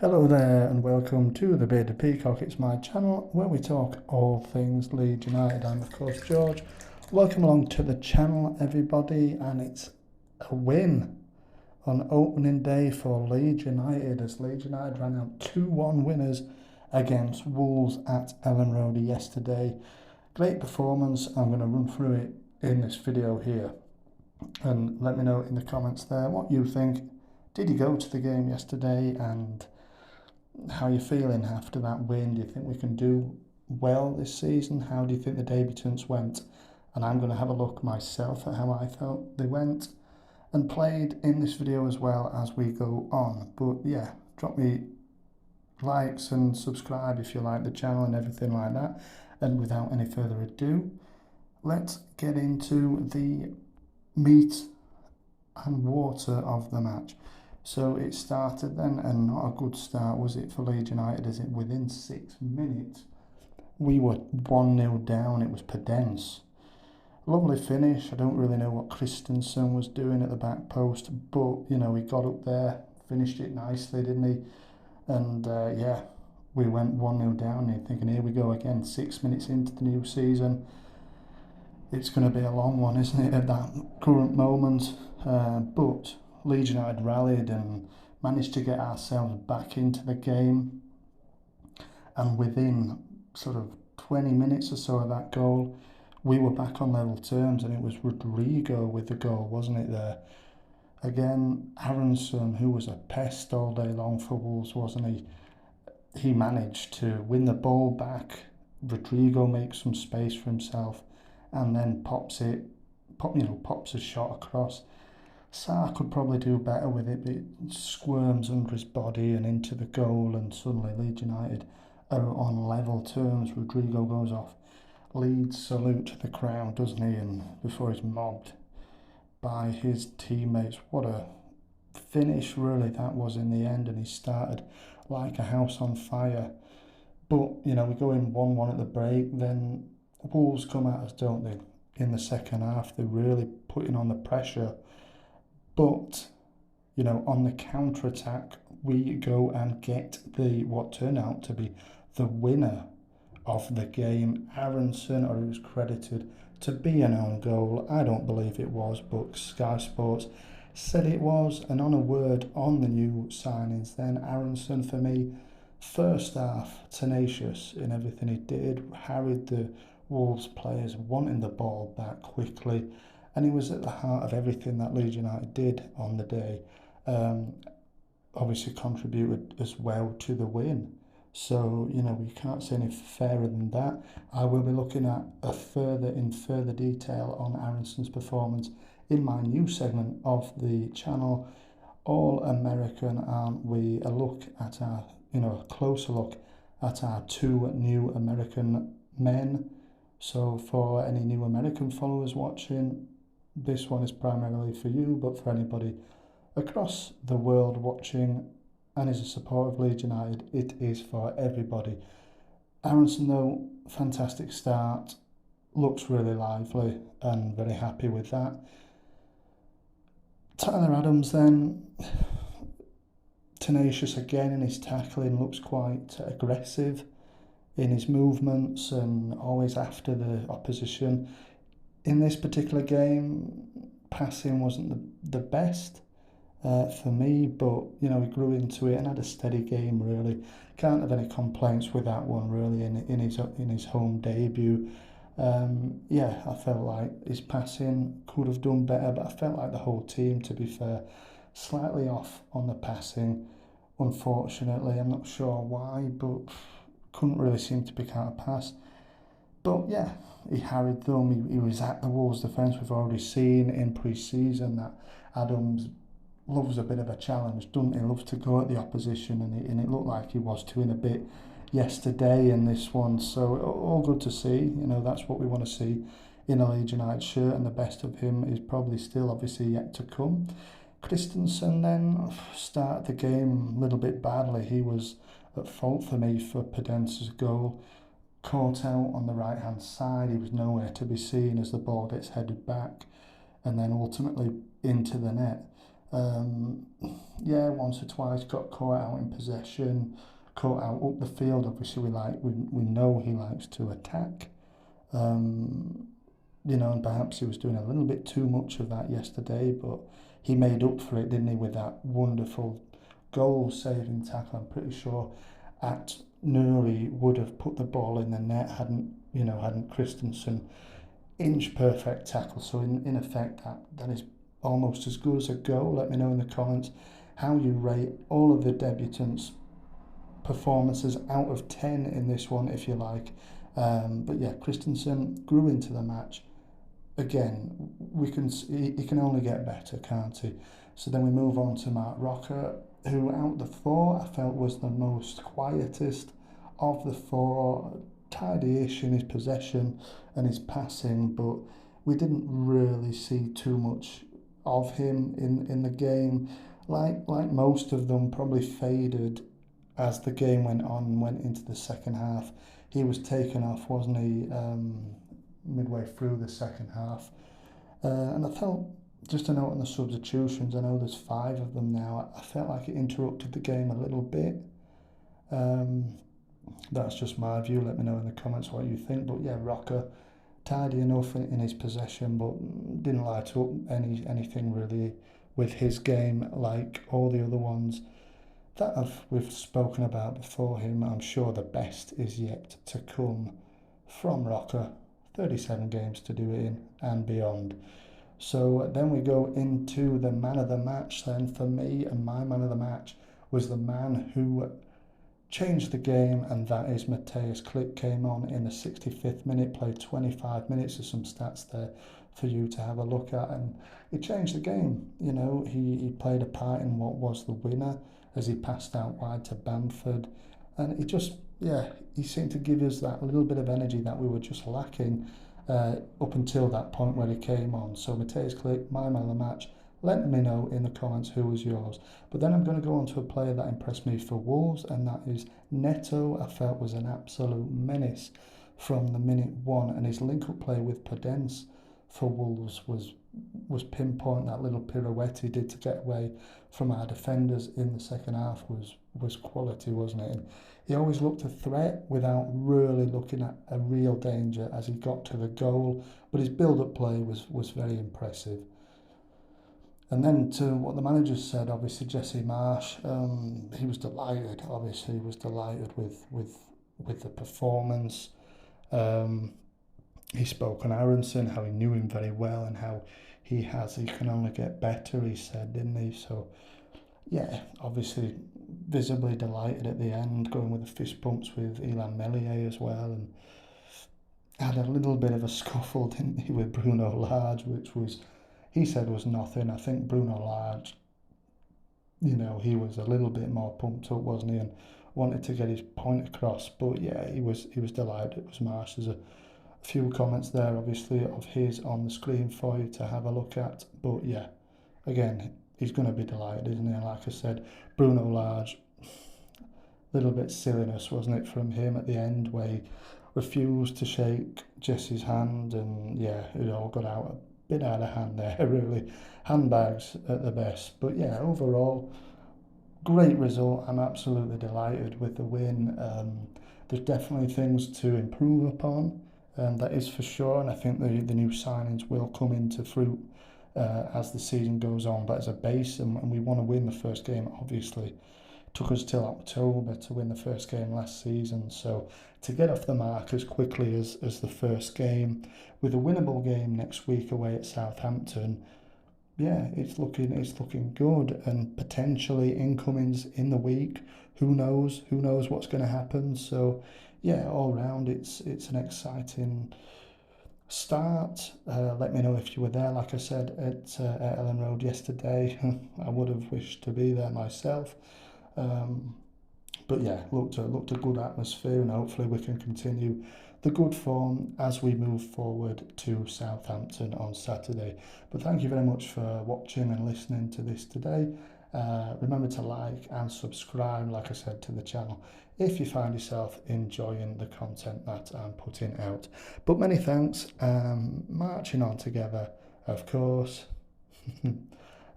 Hello there and welcome to the Bearded Peacock. It's my channel where we talk all things Leeds United. I'm of course George. Welcome along to the channel everybody, and it's a win on opening day for Leeds United as Leeds United ran out 2-1 winners against Wolves at Elland Road yesterday. Great performance. I'm going to run through it in this video here and let me know in the comments there what you think. Did you go to the game yesterday, and how are you feeling after that win? Do you think we can do well this season? How do you think the debutants went? And I'm going to have a look myself at how I felt they went and played in this video as well as we go on. But yeah, drop me likes and subscribe if you like the channel and everything like that. And without any further ado, let's get into the meat and water of the match. So it started then, and not a good start was it for Leeds United, as it within 6 minutes we were 1-0 down. It was Pedence. Lovely finish. I don't really know what Christensen was doing at the back post, but you know, he got up there, finished it nicely, didn't he? And yeah, we went 1-0 down, and you're thinking, here we go again, 6 minutes into the new season. It's going to be a long one, isn't it, at that current moment? But Leeds United rallied and managed to get ourselves back into the game. And within sort of 20 minutes or so of that goal, we were back on level terms, and it was Rodrigo with the goal, wasn't it there? Again, Aronson, who was a pest all day long for Wolves, wasn't he? He managed to win the ball back. Rodrigo makes some space for himself and then pops a shot across. Sarr could probably do better with it, but it squirms under his body and into the goal, and suddenly Leeds United are on level terms. Rodrigo goes off. Leeds salute the crowd, doesn't he? And before he's mobbed by his teammates. What a finish really that was in the end, and he started like a house on fire. But, you know, we go in 1-1 at the break, then Wolves come at us, don't they? In the second half, they're really putting on the pressure. But, you know, on the counter-attack, we go and get what turned out to be the winner of the game. Aronson, or he was credited to be an own goal. I don't believe it was, but Sky Sports said it was. And on a word on the new signings then, Aronson, for me, first half, tenacious in everything he did, harried the Wolves players, wanting the ball back quickly, and he was at the heart of everything that Leeds United did on the day. Obviously contributed as well to the win. So, you know, we can't say any fairer than that. I will be looking at in further detail on Aronson's performance in my new segment of the channel, All American, aren't we? A look at our, a closer look at our two new American men. So for any new American followers watching, this one is primarily for you, but for anybody across the world watching and is a supporter of Leeds United, it is for everybody. Aronson, though, fantastic start, looks really lively and very happy with that. Tyler Adams then, tenacious again in his tackling, looks quite aggressive in his movements and always after the opposition. In this particular game, passing wasn't the best for me, but you know, he grew into it and had a steady game really. Can't have any complaints with that one really in his home debut. Yeah, I felt like his passing could have done better, but I felt like the whole team, to be fair, slightly off on the passing, unfortunately. I'm not sure why, but couldn't really seem to pick out a pass. But yeah, he harried them. He was at the Wolves' defence. We've already seen in pre-season that Adams loves a bit of a challenge, doesn't he? Loves to go at the opposition, and it looked like he was doing a bit yesterday in this one. So all good to see. You know, that's what we want to see in a Leeds United shirt, and the best of him is probably still obviously yet to come. Christensen then started the game a little bit badly. He was at fault for me for Pedence's goal. Caught out on the right hand side, he was nowhere to be seen as the ball gets headed back and then ultimately into the net. Um, yeah, once or twice got caught out in possession, caught out up the field. Obviously, we know he likes to attack. Um, and perhaps he was doing a little bit too much of that yesterday, but he made up for it, didn't he, with that wonderful goal-saving tackle. I'm pretty sure at Nuri would have put the ball in the net hadn't Christensen inch perfect tackle. So in effect, that is almost as good as a goal. Let me know in the comments how you rate all of the debutants' performances out of 10 in this one, if you like. But yeah, Christensen grew into the match. Again, he can only get better, can't he? So then we move on to Mark Rocker, who out the four I felt was the most quietest of the four, tidy-ish in his possession and his passing, but we didn't really see too much of him in the game. Like most of them probably faded as the game went on and went into the second half. He was taken off, wasn't he, midway through the second half. And I felt, just a note on the substitutions, I know there's 5 of them now, I felt like it interrupted the game a little bit. That's just my view. Let me know in the comments what you think. But yeah, Rocker, tidy enough in his possession, but didn't light up anything really with his game like all the other ones that we've spoken about before him. I'm sure the best is yet to come from Rocker. 37 games to do it in and beyond. So then we go into the man of the match then for me, and my man of the match was the man who changed the game, and that is Matthias Klick. Came on in the 65th minute, played 25 minutes. There's some stats there for you to have a look at, and he changed the game. He played a part in what was the winner as he passed out wide to Bamford, and he seemed to give us that little bit of energy that we were just lacking up until that point where he came on. So Matthias Klick, my man of the match. Let me know in the comments who was yours. But then I'm going to go on to a player that impressed me for Wolves, and that is Neto. I felt was an absolute menace from the minute one, and his link-up play with Podence for Wolves was pinpoint. That little pirouette he did to get away from our defenders in the second half was quality, wasn't it? And he always looked a threat without really looking at a real danger as he got to the goal. But his build-up play was very impressive. And then to what the manager said, obviously Jesse Marsh, he was delighted. Obviously, he was delighted with the performance. He spoke on Aronson, how he knew him very well, and how he can only get better. He said, didn't he? So yeah, obviously visibly delighted at the end, going with the fist bumps with Elan Meslier as well, and had a little bit of a scuffle, didn't he, with Bruno Lage, which he said was nothing. I think Bruno Lage, he was a little bit more pumped up, wasn't he, and wanted to get his point across. But yeah, he was delighted. It was Marsh. There's a few comments there, obviously, of his on the screen for you to have a look at. But yeah, again, he's going to be delighted, isn't he? And like I said, Bruno Lage, little bit silliness, wasn't it, from him at the end, where he refused to shake Jesse's hand, and yeah, it all got out bit out of hand there, really. Handbags at the best. But yeah, overall, great result. I'm absolutely delighted with the win. There's definitely things to improve upon, that is for sure, and I think the new signings will come into fruit as the season goes on. But as a base, and we want to win the first game, obviously. Took us till October to win the first game last season, so to get off the mark as quickly as the first game, with a winnable game next week away at Southampton, yeah, it's looking good, and potentially incomings in the week. Who knows what's going to happen? So yeah, all round it's an exciting start. Let me know if you were there, like I said, at Elland Road yesterday. I would have wished to be there myself. But yeah, looked a good atmosphere, and hopefully we can continue the good form as we move forward to Southampton on Saturday. But thank you very much for watching and listening to this today. Remember to like and subscribe, like I said, to the channel if you find yourself enjoying the content that I'm putting out. But many thanks. Marching on together, of course.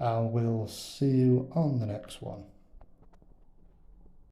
and we'll see you on the next one.